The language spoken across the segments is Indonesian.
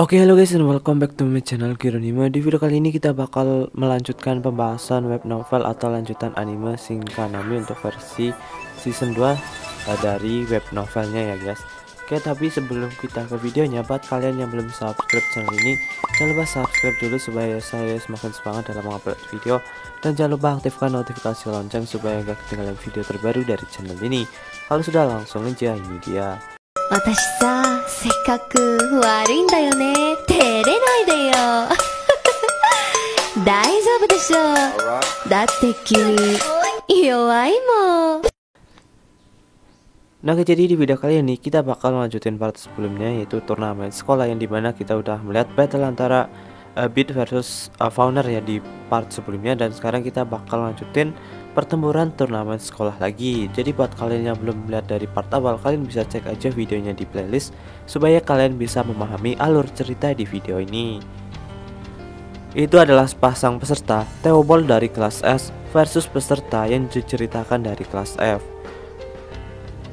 Oke, halo guys and welcome back to my channel Kironima. Di video kali ini kita bakal melanjutkan pembahasan web novel atau lanjutan anime Shinkanami untuk versi season 2 dari web novelnya ya guys. Oke, tapi sebelum kita ke videonya, buat kalian yang belum subscribe channel ini, jangan lupa subscribe dulu supaya saya semakin semangat dalam mengupload video. Dan jangan lupa aktifkan notifikasi lonceng supaya gak ketinggalan video terbaru dari channel ini. Kalau sudah, langsung aja, ini dia. 私さ、せっかく悪いんだよね。照れないでよ。大丈夫でしょ。だって君、弱いもん。 Nah, jadi di video kali ini kita bakal lanjutin part sebelumnya, yaitu turnamen sekolah, yang dimana kita udah melihat battle antara Beat versus Fauner ya di part sebelumnya, dan sekarang kita bakal lanjutin pertempuran turnamen sekolah lagi. Jadi buat kalian yang belum melihat dari part awal, kalian bisa cek aja videonya di playlist supaya kalian bisa memahami alur cerita di video ini. Itu adalah sepasang peserta Theobald dari kelas S versus peserta yang diceritakan dari kelas F.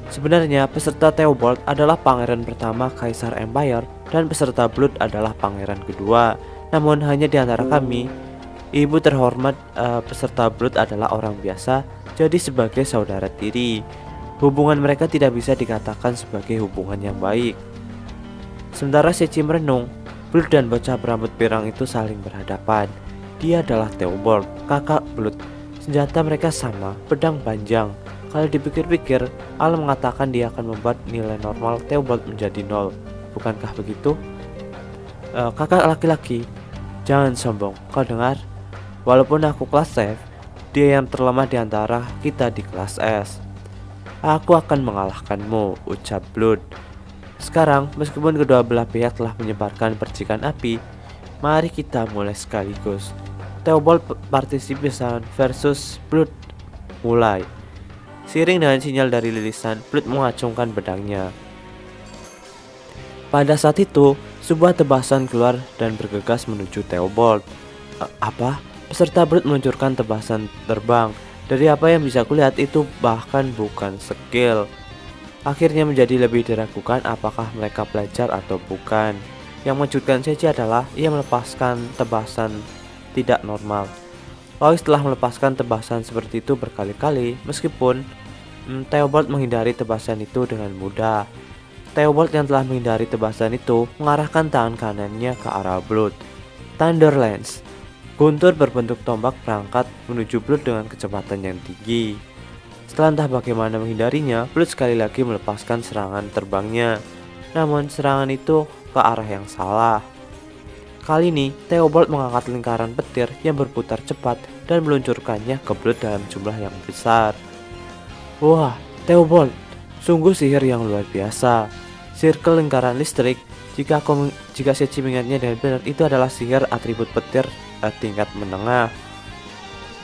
Sebenarnya peserta Theobald adalah pangeran pertama Kaisar Empire dan peserta Blood adalah pangeran kedua. Namun hanya di antara kami, ibu terhormat peserta Blood adalah orang biasa, jadi sebagai saudara tiri. Hubungan mereka tidak bisa dikatakan sebagai hubungan yang baik. Sementara Sechi merenung, Blood dan bocah berambut pirang itu saling berhadapan. Dia adalah Theobald, kakak Blood. Senjata mereka sama, pedang panjang. Kalau dipikir-pikir, Al mengatakan dia akan membuat nilai normal Theobald menjadi 0. Bukankah begitu? Kakak laki-laki, jangan sombong, kau dengar? Walaupun aku kelas F, dia yang terlemah di antara kita di kelas S. Aku akan mengalahkanmu, ucap Blood. Sekarang, meskipun kedua belah pihak telah menyebarkan percikan api, mari kita mulai sekaligus. Theobald Participation versus Blood mulai. Seiring dengan sinyal dari lilisan, Blood mengacungkan pedangnya. Pada saat itu, sebuah tebasan keluar dan bergegas menuju Theobald. Apa? Peserta Blood meluncurkan tebasan terbang. Dari apa yang bisa kulihat, itu bahkan bukan skill. Akhirnya menjadi lebih diragukan apakah mereka belajar atau bukan. Yang mengejutkan Sechi adalah ia melepaskan tebasan tidak normal. Lois telah melepaskan tebasan seperti itu berkali-kali, meskipun Theobald menghindari tebasan itu dengan mudah. Theobald yang telah menghindari tebasan itu mengarahkan tangan kanannya ke arah Blood. Thunder Lance, guntur berbentuk tombak berangkat menuju Blood dengan kecepatan yang tinggi. Setelah entah bagaimana menghindarinya, Blood sekali lagi melepaskan serangan terbangnya. Namun serangan itu ke arah yang salah. Kali ini Theobald mengangkat lingkaran petir yang berputar cepat dan meluncurkannya ke Blood dalam jumlah yang besar. Wah, Theobald, sungguh sihir yang luar biasa. Circle lingkaran listrik, jika Sechi mengingatnya dengan benar, itu adalah sihir atribut petir tingkat menengah.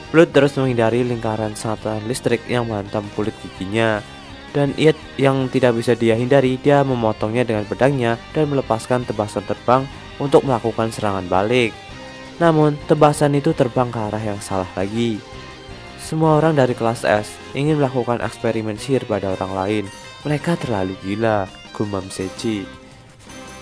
Blood terus menghindari lingkaran sengatan listrik yang menghantam kulit giginya. Dan yang tidak bisa dia hindari, dia memotongnya dengan pedangnya dan melepaskan tebasan terbang untuk melakukan serangan balik. Namun, tebasan itu terbang ke arah yang salah lagi. Semua orang dari kelas S ingin melakukan eksperimen sihir pada orang lain. Mereka terlalu gila, gumam Sechi.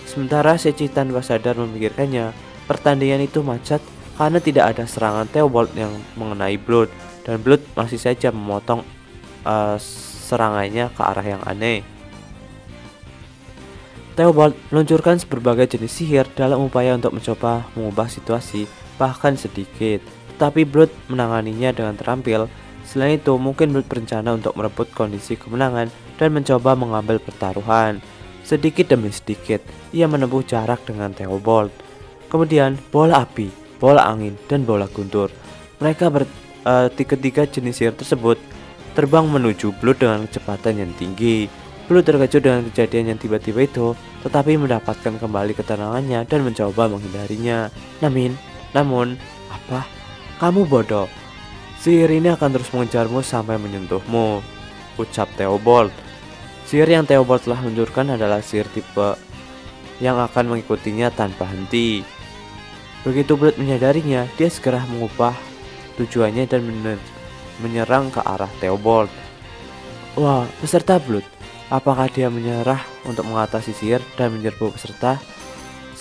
Sementara Sechi tanpa sadar memikirkannya, pertandingan itu macet karena tidak ada serangan Theobald yang mengenai Blood, dan Blood masih saja memotong serangannya ke arah yang aneh. Theobald meluncurkan berbagai jenis sihir dalam upaya untuk mencoba mengubah situasi, bahkan sedikit. Tetapi Blood menanganinya dengan terampil. Selain itu, mungkin Blood berencana untuk merebut kondisi kemenangan dan mencoba mengambil pertaruhan. Sedikit demi sedikit, ia menempuh jarak dengan Theobald. Kemudian, bola api, bola angin, dan bola guntur. Mereka ketiga jenis sihir tersebut terbang menuju Blood dengan kecepatan yang tinggi. Blood terkejut dengan kejadian yang tiba-tiba itu, tetapi mendapatkan kembali ketenangannya dan mencoba menghindarinya. Namun, apa? Kamu bodoh. Sihir ini akan terus mengejarmu sampai menyentuhmu, ucap Theobald. Sihir yang Theobald telah luncurkan adalah sihir tipe yang akan mengikutinya tanpa henti. Begitu Blood menyadarinya, dia segera mengubah tujuannya dan menyerang ke arah Theobald. Wah, peserta Blood, apakah dia menyerah untuk mengatasi sihir dan menyerbu peserta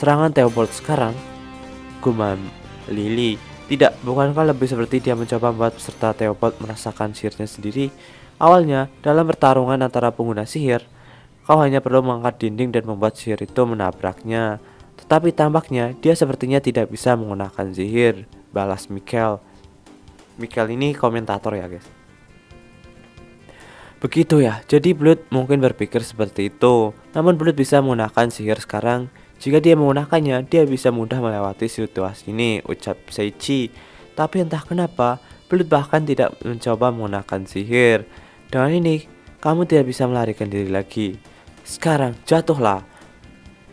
serangan Theobald sekarang? Gumam Lily. Tidak, bukankah lebih seperti dia mencoba membuat peserta Theobald merasakan sihirnya sendiri? Awalnya, dalam pertarungan antara pengguna sihir, kau hanya perlu mengangkat dinding dan membuat sihir itu menabraknya. Tetapi tampaknya dia sepertinya tidak bisa menggunakan sihir, balas Michael. Michael ini komentator ya guys. Begitu ya, jadi Blood mungkin berpikir seperti itu. Namun Blood bisa menggunakan sihir sekarang. Jika dia menggunakannya, dia bisa mudah melewati situasi ini, ucap Seichi. Tapi entah kenapa, Blood bahkan tidak mencoba menggunakan sihir. Dengan ini, kamu tidak bisa melarikan diri lagi. Sekarang, jatuhlah.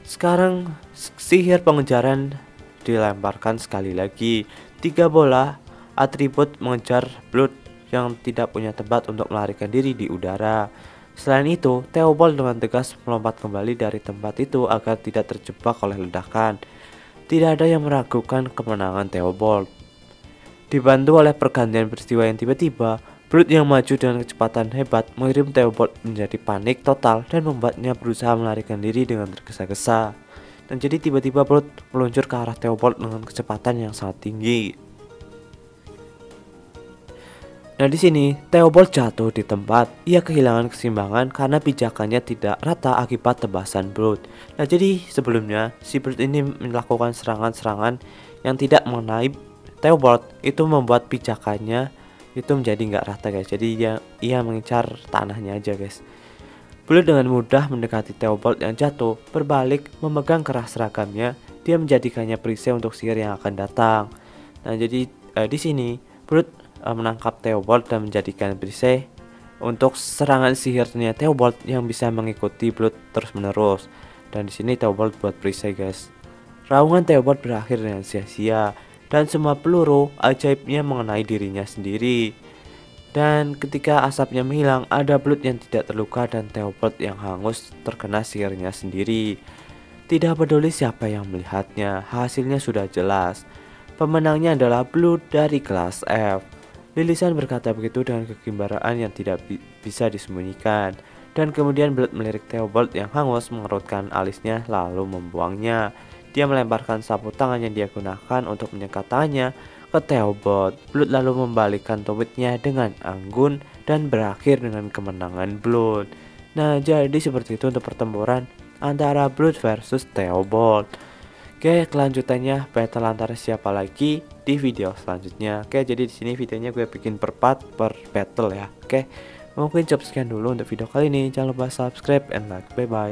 Sekarang, sihir pengejaran dilemparkan sekali lagi. 3 bola atribut mengejar Blood yang tidak punya tempat untuk melarikan diri di udara. Selain itu, Theobald dengan tegas melompat kembali dari tempat itu agar tidak terjebak oleh ledakan. Tidak ada yang meragukan kemenangan Theobald. Dibantu oleh pergantian peristiwa yang tiba-tiba, Blood yang maju dengan kecepatan hebat mengirim Theobald menjadi panik total dan membuatnya berusaha melarikan diri dengan tergesa-gesa. Dan jadi tiba-tiba Blood meluncur ke arah Theobald dengan kecepatan yang sangat tinggi. Nah di sini Theobald jatuh di tempat. Ia kehilangan keseimbangan karena pijakannya tidak rata akibat tebasan Blood. Nah jadi sebelumnya si Blood ini melakukan serangan-serangan yang tidak mengenai Theobald, itu membuat pijakannya itu menjadi nggak rata guys. Jadi ia mengincar tanahnya aja guys. Blood dengan mudah mendekati Theobald yang jatuh, berbalik memegang keras seragamnya. Dia menjadikannya perisai untuk sihir yang akan datang. Nah jadi di sini Blood menangkap Theobald dan menjadikan perisai untuk serangan sihirnya Theobald yang bisa mengikuti Blood terus menerus. Dan di sini Theobald buat perisai guys. Raungan Theobald berakhir dengan sia-sia dan semua peluru ajaibnya mengenai dirinya sendiri. Dan ketika asapnya menghilang, ada Blood yang tidak terluka dan Theobald yang hangus terkena sihirnya sendiri. Tidak peduli siapa yang melihatnya, hasilnya sudah jelas. Pemenangnya adalah Blood dari kelas F. Lilisan berkata begitu dengan kegembiraan yang tidak bisa disembunyikan. Dan kemudian Blood melirik Theobald yang hangus, mengerutkan alisnya lalu membuangnya. Dia melemparkan sapu tangan yang dia gunakan untuk menyekat tangannya ke Theobald. Blood lalu membalikkan tumitnya dengan anggun dan berakhir dengan kemenangan Blood. Nah jadi seperti itu untuk pertempuran antara Blood versus Theobald. Oke, kelanjutannya battle antara siapa lagi di video selanjutnya. Oke, jadi di sini videonya gue bikin per part per battle ya. Oke, mungkin cukup sekian dulu untuk video kali ini. Jangan lupa subscribe and like. Bye bye.